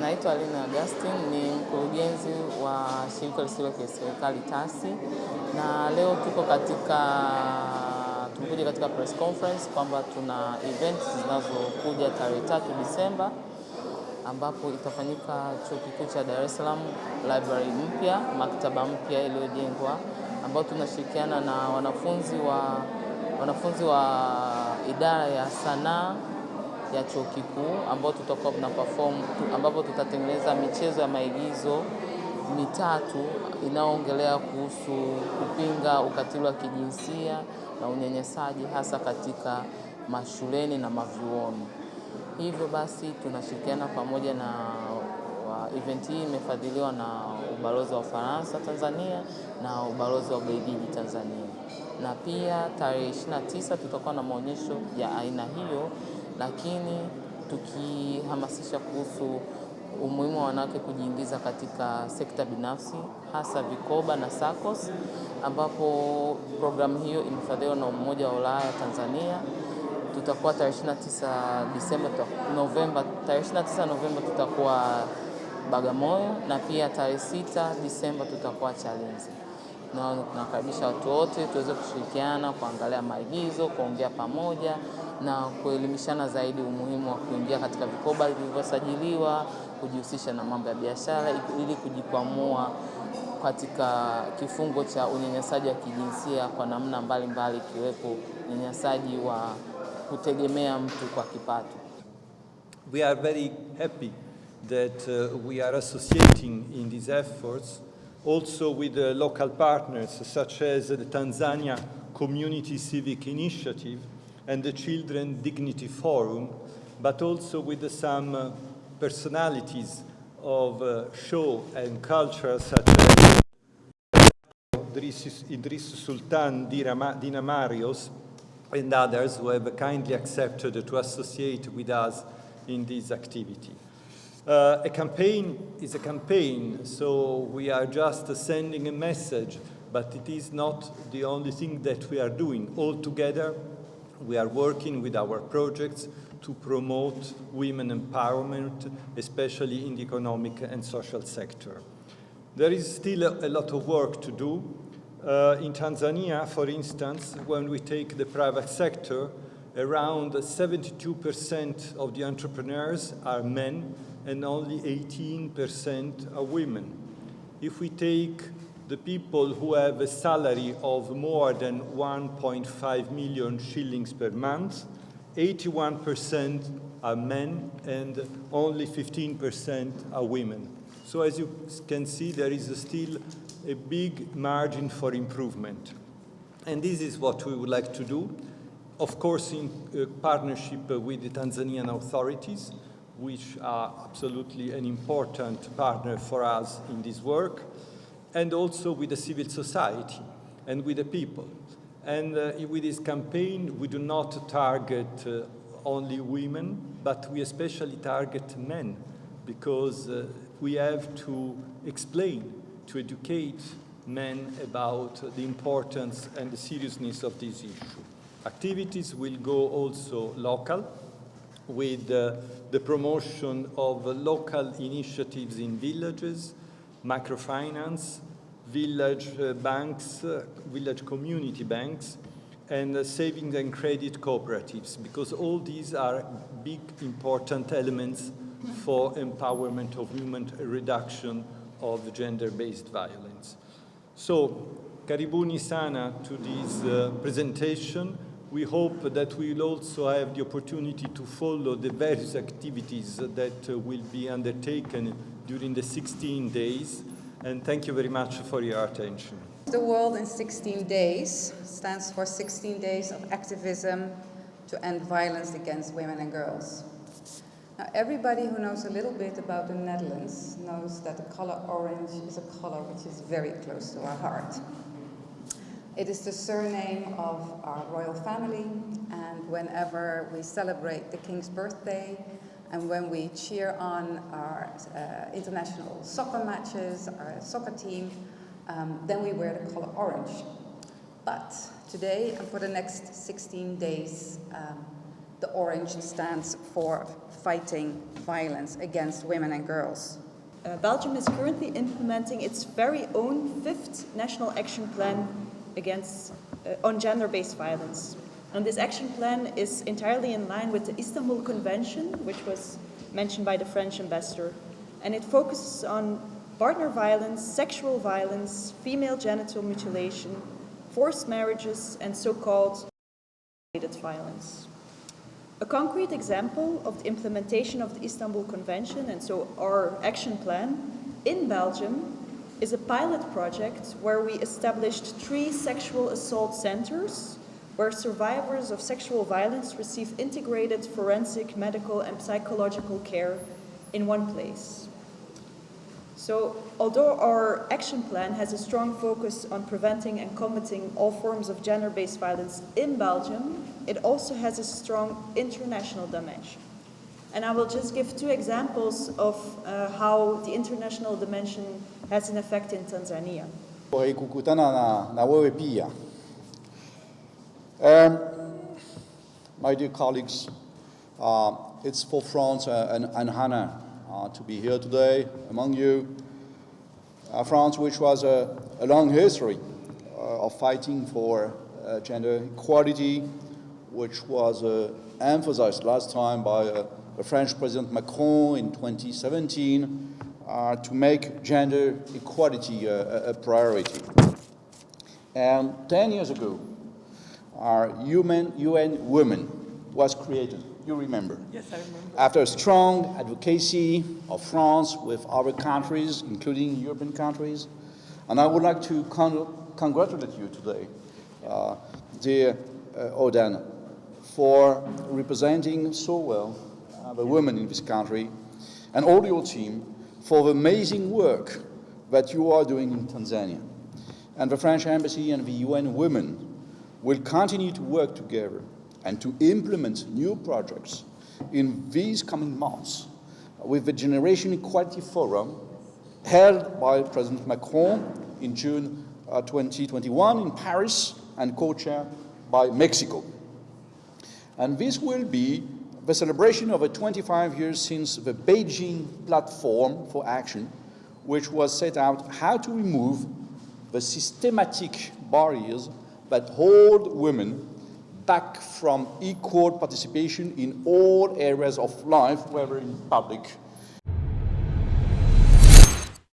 Naitwa Alina Augustine, ni mkurugenzi wa shirika lisilo la kiserikali TASI, na leo tumekuja katika press conference kwamba tuna events zinazokuja tarehe 3 Disemba ambapo itafanyika Chuo Kikuu cha Dar es Salaam, library mpya, maktaba mpya iliyojengwa, ambao tunashirikiana na wanafunzi wa idara ya sanaa ya chuo kikuu, ambao tutakuwa tuna perform, ambapo tutatengeneza michezo ya maigizo mitatu inayoongelea kuhusu kupinga ukatili wa kijinsia na unyanyasaji hasa katika mashuleni na mavyuoni. Hivyo basi tunashirikiana pamoja na event hii imefadhiliwa na Ubalozi wa Ufaransa Tanzania na Ubalozi wa Ubelgiji Tanzania. Na pia tarehe 29 tutakuwa na maonyesho ya aina hiyo, lakini tukihamasisha kuhusu umuhimu wa wanawake kujiingiza katika sekta binafsi, hasa vikoba na SACCOS, ambapo programu hiyo imefadhiliwa na Umoja wa Ulaya Tanzania. Tutakuwa tarehe 29 Novemba tutakuwa Bagamoyo, na pia tarehe 6 Disemba tutakuwa Chalinze. Na tunakaribisha watu wote tuweze kushirikiana, kuangalia maigizo, kuongea pamoja na kuelimishana zaidi umuhimu wa kuingia katika vikoba vilivyosajiliwa, kujihusisha na mambo ya biashara ili kujikwamua katika kifungo cha unyanyasaji wa kijinsia kwa namna mbalimbali, ikiwepo unyanyasaji wa kutegemea mtu kwa kipato. We are very happy that we are associating in these efforts also with the local partners such as the Tanzania Community Civic Initiative and the Children Dignity Forum, but also with some personalities of show and culture such as Idris Sultan, Dina Marios, and others who have kindly accepted to associate with us in this activity. A campaign is a campaign, so we are just sending a message, but it is not the only thing that we are doing. All together, we are working with our projects to promote women empowerment, especially in the economic and social sector. There is still a lot of work to do. In Tanzania, for instance, when we take the private sector, around 72% of the entrepreneurs are men and only 18% are women. If we take the people who have a salary of more than 1.5 million shillings per month, 81% are men and only 15% are women. So as you can see, there is still a big margin for improvement. And this is what we would like to do, of course in partnership with the Tanzanian authorities, which are absolutely an important partner for us in this work, and also with the civil society and with the people. And with this campaign, we do not target only women, but we especially target men, because we have to explain, to educate men about the importance and the seriousness of this issue. Activities will go also local, with the promotion of local initiatives in villages, microfinance, village banks, village community banks, and savings and credit cooperatives, because all these are big, important elements for empowerment of women, reduction of gender-based violence. So, karibuni sana to this presentation. We hope that we will also have the opportunity to follow the various activities that will be undertaken during the 16 days. And thank you very much for your attention. The World in 16 Days stands for 16 days of activism to end violence against women and girls. Now, everybody who knows a little bit about the Netherlands knows that the color orange is a color which is very close to our heart. It is the surname of our royal family, and whenever we celebrate the King's birthday, and when we cheer on our international soccer matches, our soccer team, then we wear the color orange. But today, and for the next 16 days, The orange stands for fighting violence against women and girls. Belgium is currently implementing its very own 5th National Action Plan on gender-based violence. And this action plan is entirely in line with the Istanbul Convention, which was mentioned by the French ambassador. And it focuses on partner violence, sexual violence, female genital mutilation, forced marriages, and so-called violence. A concrete example of the implementation of the Istanbul Convention, and so our action plan, in Belgium, is a pilot project where we established 3 sexual assault centers where survivors of sexual violence receive integrated forensic, medical, and psychological care in one place. So, although our action plan has a strong focus on preventing and combating all forms of gender-based violence in Belgium, it also has a strong international dimension. And I will just give 2 examples of how the international dimension has an effect in Tanzania. Wakutana na wewe pia. My dear colleagues, it's for France and Hannah to be here today among you. France, which was a long history of fighting for gender equality, which was emphasized last time by French President Macron in 2017 to make gender equality a priority. And 10 years ago, our UN Women was created. You remember? Yes, I remember. After a strong advocacy of France with other countries, including European countries. And I would like to congratulate you today, dear Oden, for representing so well the women in this country, and all your team for the amazing work that you are doing in Tanzania. And the French Embassy and the UN Women will continue to work together and to implement new projects in these coming months with the Generation Equality Forum held by President Macron in June 2021 in Paris and co-chaired by Mexico. And this will be the celebration of 25 years since the Beijing Platform for Action, which was set out how to remove the systematic barriers that hold women back from equal participation in all areas of life, whether in public